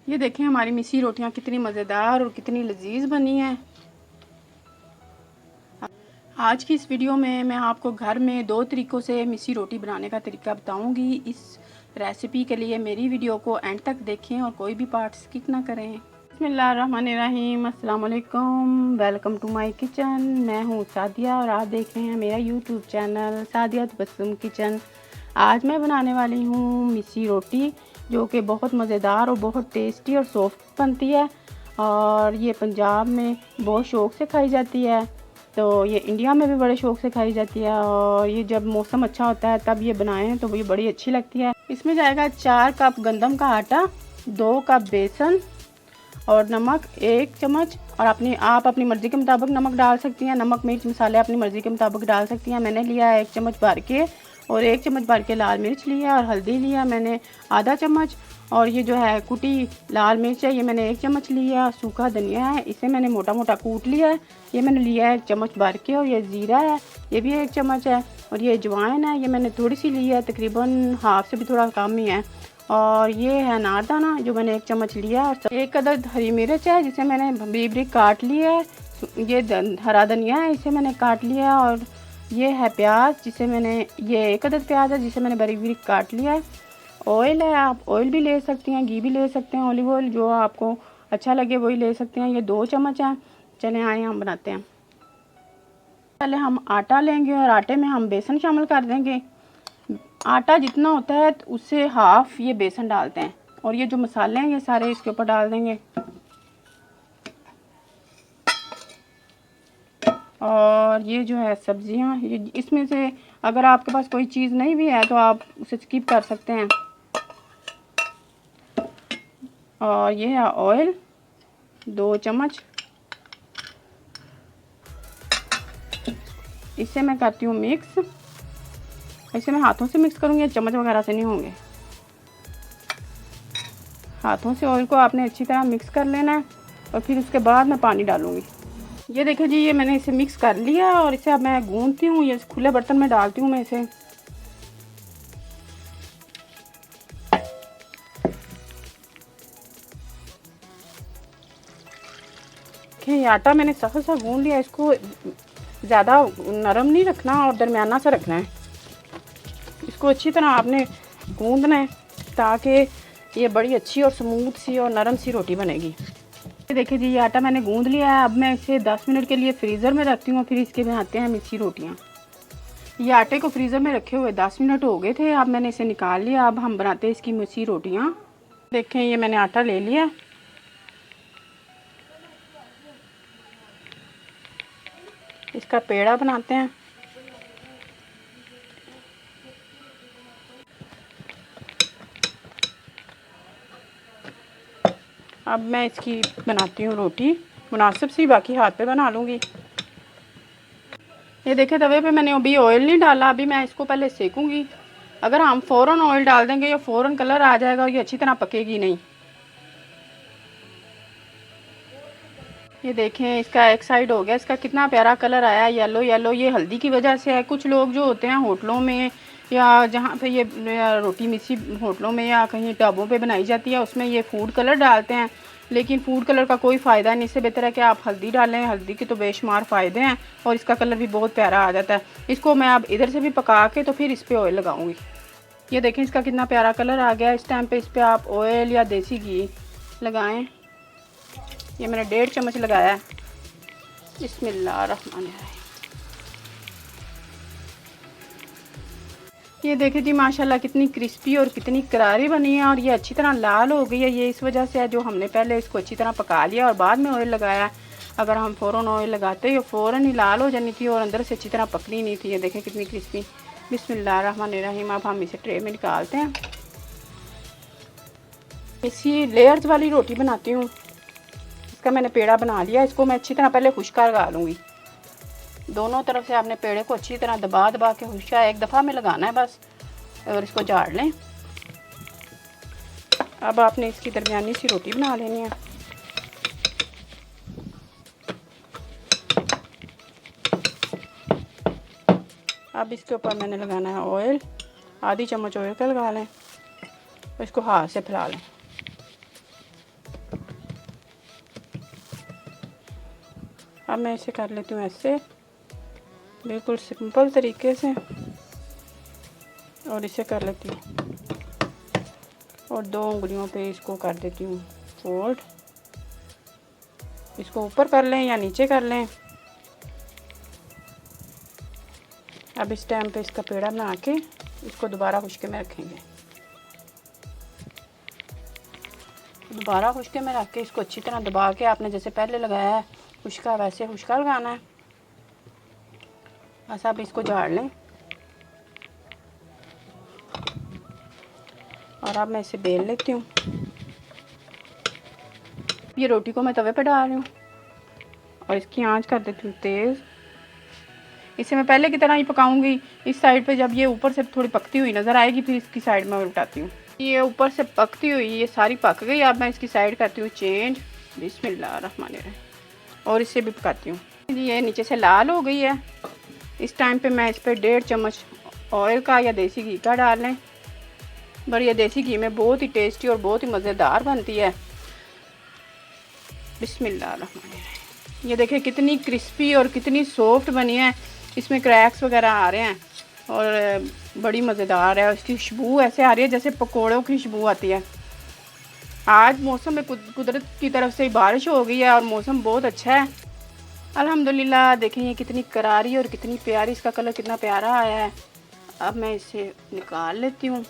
ये देखें हमारी मिसी रोटियां कितनी मज़ेदार और कितनी लजीज बनी हैं। आज की इस वीडियो में मैं आपको घर में 2 तरीक़ों से मिसी रोटी बनाने का तरीका बताऊंगी। इस रेसिपी के लिए मेरी वीडियो को एंड तक देखें और कोई भी पार्ट स्किप ना करें। बिस्मिल्लाहिर्रहमानिर्रहीम, अस्सलाम वालेकुम, वेलकम टू माय किचन। मैं हूँ सादिया और आप देख रहे हैं मेरा YouTube channel Sadia Tabassum kitchen. आज मैं बनाने वाली हूँ मिसी रोटी, जो कि बहुत मज़ेदार और बहुत टेस्टी और सॉफ्ट बनती है और ये पंजाब में बहुत शौक़ से खाई जाती है। तो ये इंडिया में भी बड़े शौक़ से खाई जाती है और ये जब मौसम अच्छा होता है तब ये बनाएं तो ये बड़ी अच्छी लगती है। इसमें जाएगा 4 कप गंदम का आटा, 2 कप बेसन और नमक 1 चम्मच। और आप अपनी मर्ज़ी के मुताबिक नमक डाल सकती हैं। नमक मिर्च मसाले अपनी मर्ज़ी के मुताबिक डाल सकती हैं। मैंने लिया है 1 चम्मच भर के और 1 चम्मच भर के लाल मिर्च लिया और हल्दी लिया मैंने आधा चम्मच। और ये जो है कुटी लाल मिर्च है ये मैंने 1 चम्मच लिया। सूखा धनिया है, इसे मैंने मोटा मोटा कूट लिया है, ये मैंने लिया है 1 चम्मच भर के। और ये ज़ीरा है, ये भी 1 चम्मच है। और ये अजवाइन है, ये मैंने थोड़ी सी ली है, तकरीबन हाफ से भी थोड़ा कम ही है। और ये है अनारदाना जो मैंने 1 चम्मच लिया। और 1 अदद हरी मिर्च है जिसे मैंने बारीक बारीक काट लिया है। ये हरा धनिया है, इसे मैंने काट लिया। और ये है प्याज जिसे मैंने, ये 1 अदद प्याज है जिसे मैंने बारीक बारीक काट लिया है। ऑयल है, आप ऑयल भी ले सकते हैं, घी भी ले सकते हैं, ऑलिव ऑयल जो आपको अच्छा लगे वही ले सकते हैं। ये 2 चम्मच हैं। चलें आए हम बनाते हैं। पहले हम आटा लेंगे और आटे में हम बेसन शामिल कर देंगे। आटा जितना होता है उससे हाफ ये बेसन डालते हैं। और ये जो मसाले हैं ये सारे इसके ऊपर डाल देंगे। और ये जो है सब्जियां, ये इसमें से अगर आपके पास कोई चीज़ नहीं भी है तो आप उसे स्किप कर सकते हैं। और ये है ऑयल 2 चम्मच, इसे मैं करती हूँ मिक्स। इसे मैं हाथों से मिक्स करूँगी, चम्मच वगैरह से नहीं होंगे। हाथों से ऑयल को आपने अच्छी तरह मिक्स कर लेना है और फिर उसके बाद मैं पानी डालूँगी। ये देखिए जी, ये मैंने इसे मिक्स कर लिया और इसे अब मैं गूंथती हूँ। ये खुले बर्तन में डालती हूँ मैं इसे। ये आटा मैंने सख्त सा गूंथ लिया, इसको ज़्यादा नरम नहीं रखना और दरमियाना सा रखना है। इसको अच्छी तरह आपने गूंथना है ताकि ये बड़ी अच्छी और स्मूथ सी और नरम सी रोटी बनेगी। ये देखिए जी, ये आटा मैंने गूंथ लिया है। अब मैं इसे 10 मिनट के लिए फ्रीज़र में रखती हूँ, फिर इसके बनाते हैं मिसी रोटियाँ। ये आटे को फ्रीज़र में रखे हुए 10 मिनट हो गए थे। अब मैंने इसे निकाल लिया। अब हम बनाते हैं इसकी मिसी रोटियाँ। देखें ये मैंने आटा ले लिया, इसका पेड़ा बनाते हैं। अब मैं इसकी बनाती हूँ रोटी, मुनासिब सी, बाकी हाथ पे बना लूँगी। ये देखें तवे पे मैंने अभी ऑयल नहीं डाला, अभी मैं इसको पहले सेकूँगी। अगर हम फ़ौरन ऑयल डाल देंगे ये फ़ौरन कलर आ जाएगा और ये अच्छी तरह पकेगी नहीं। ये देखें इसका एक साइड हो गया, इसका कितना प्यारा कलर आया येलो येलो। ये हल्दी की वजह से है। कुछ लोग जो होते हैं होटलों में या जहाँ पे ये रोटी मिसी होटलों में या कहीं ढाबों पे बनाई जाती है उसमें ये फूड कलर डालते हैं, लेकिन फूड कलर का कोई फ़ायदा नहीं। इससे बेहतर है कि आप हल्दी डालें। हल्दी के तो बेशुमार फ़ायदे हैं और इसका कलर भी बहुत प्यारा आ जाता है। इसको मैं अब इधर से भी पका के तो फिर इस पर ऑयल लगाऊँगी। ये देखें इसका कितना प्यारा कलर आ गया। इस टाइम पे इस पर आप ऑयल या देसी घी लगाएं। ये मैंने 1.5 चम्मच लगाया है। बिस्मिल्लाहिर्रहमानिर्रहीम। ये देखिए जी माशाल्लाह कितनी क्रिस्पी और कितनी करारी बनी है और ये अच्छी तरह लाल हो गई है। ये इस वजह से है जो हमने पहले इसको अच्छी तरह पका लिया और बाद में ऑयल लगाया। अगर हम फ़ौरन ऑयल लगाते ये फ़ौरन ही लाल हो जानी थी और अंदर से अच्छी तरह पकनी नहीं थी। ये देखें कितनी क्रिस्पी। बिस्मिल्लाहिर्रहमानिर्रहीम। अब हम इसे ट्रे में निकालते हैं। इसी लेयर्स वाली रोटी बनाती हूँ। इसका मैंने पेड़ा बना लिया, इसको मैं अच्छी तरह पहले खुश्का लगा लूँगी। दोनों तरफ से आपने पेड़े को अच्छी तरह दबा दबा के खुश्का एक दफ़ा में लगाना है बस, और इसको झाड़ लें। अब आपने इसकी दरमियानी सी रोटी बना लेनी है। अब इसके ऊपर मैंने लगाना है ऑयल, आधी चम्मच ऑयल का लगा लें और इसको हाथ से फैला लें। अब मैं इसे कर लेती हूँ ऐसे, बिल्कुल सिंपल तरीके से, और इसे कर लेती हूँ और 2 उंगलियों पे इसको कर देती हूँ फोल्ड। इसको ऊपर कर लें या नीचे कर लें। अब इस टाइम पे इसका पेड़ा बना के इसको दोबारा खुश्के में रखेंगे। दोबारा खुश्के में रख के इसको अच्छी तरह दबा के, आपने जैसे पहले लगाया है खुश्का, वैसे खुश्का लगाना है। बस आप इसको झाड़ लें। और अब मैं इसे बेल लेती हूँ। ये रोटी को मैं तवे पे डाल रही हूँ और इसकी आंच कर देती हूँ तेज़। इसे मैं पहले की तरह ही पकाऊंगी। इस साइड पे जब ये ऊपर से थोड़ी पकती हुई नज़र आएगी, फिर इसकी साइड में उल्टाती हूँ। ये ऊपर से पकती हुई ये सारी पक गई। अब मैं इसकी साइड करती हूँ चेंज। बिस्मिल्लाहिर्रहमानिर्रहीम। और इसे भी पकाती हूँ। ये नीचे से लाल हो गई है। इस टाइम पे मैं इस पर 1.5 चम्मच ऑयल का या देसी घी का डाल लें। पर ये देसी घी में बहुत ही टेस्टी और बहुत ही मज़ेदार बनती है। बिस्मिल्लाहिर्रहमानिर्रहीम। ये देखिए कितनी क्रिस्पी और कितनी सॉफ्ट बनी है। इसमें क्रैक्स वगैरह आ रहे हैं और बड़ी मज़ेदार है। उसकी खुशबू ऐसे आ रही है जैसे पकोड़ों की खुशबू आती है। आज मौसम में कुदरत की तरफ से बारिश हो गई है और मौसम बहुत अच्छा है अल्हम्दुलिल्लाह। देखें ये कितनी करारी और कितनी प्यारी, इसका कलर कितना प्यारा आया है। अब मैं इसे निकाल लेती हूँ।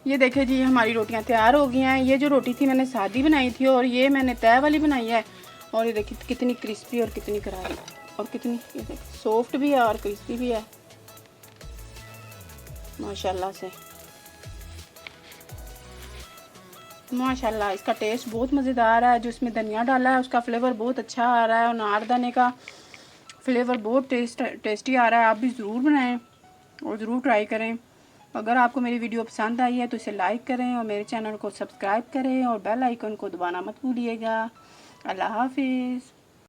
ये देखें जी हमारी रोटियां तैयार हो गई हैं। ये जो रोटी थी मैंने सादी बनाई थी और ये मैंने तय वाली बनाई है। और ये देखिए कितनी क्रिस्पी और कितनी करारी और कितनी सॉफ्ट भी है और क्रिस्पी भी है माशाल्लाह से। माशाल्लाह इसका टेस्ट बहुत मज़ेदार है। जो इसमें धनिया डाला है उसका फ्लेवर बहुत अच्छा आ रहा है और अनारदाने का फ्लेवर बहुत टेस्टी आ रहा है। आप भी ज़रूर बनाएं और ज़रूर ट्राई करें। अगर आपको मेरी वीडियो पसंद आई है तो इसे लाइक करें और मेरे चैनल को सब्सक्राइब करें और बेल आइकन को दबाना मत भूलिएगा। अल्लाह हाफिज़।